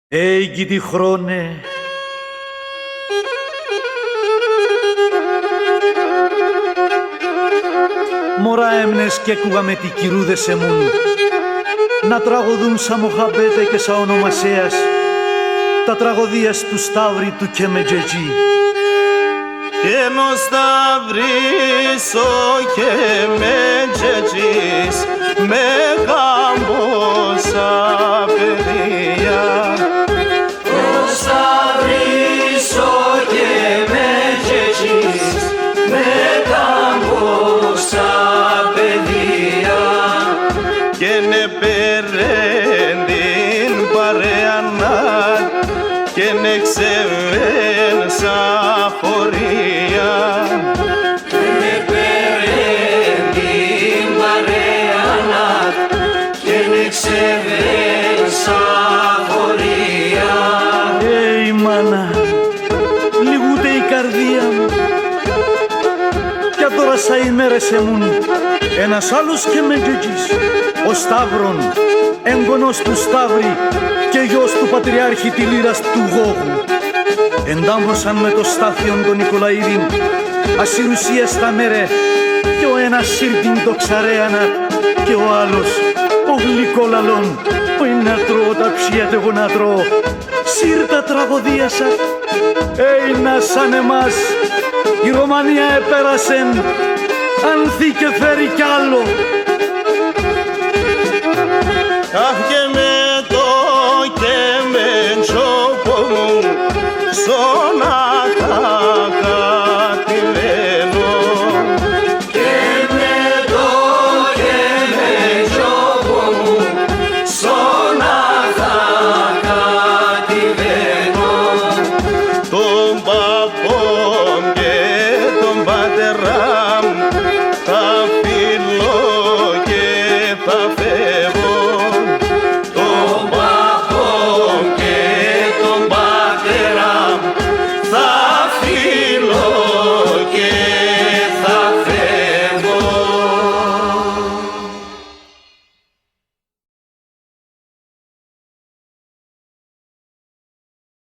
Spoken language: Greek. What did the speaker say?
Έγκυτη χρόνε, μωρά έμνες και ακούγαμε τι κυρούδες εμούν να τραγωδούν σαν Μοχαμπέτε και σαν ονομασέας τα τραγωδίας του Σταύρη του και με τζετζί. Και νο Σταυρίσο και με τζετζίς με καμπόσα παιδεία. Ο Σταυρίσο και με τζετζίς με καμπόσα παιδεία. Και ne περέντην παρεανά και ne ξεβέν σαν φορεία. Και ne περέντην παρεανά και ne ξεβέν σαν φορεία. Ει μάνα, λιγούται η καρδία μου κι αν τώρα σαν ημέρες εμούν ένας άλλος και με τζετζίς, ο Σταύρον, έγγονος του Σταύρη και γιος του Πατριάρχη τη Λύρας του Γόγου. Εντάμβωσαν με το Στάθιον τον Νικολαίδην, ασυρουσία στα μέρε και ο ένας σύρτην το Ξαρέανα και ο άλλος ο γλυκόλαλον, ο να τρώω τα ψιάτε εγώ να τρώω. Σύρτα τραγωδίασα, να σαν εμάς η Ρωμανία επέρασεν, ανθεί και φέρει κι άλλο. Αχ και με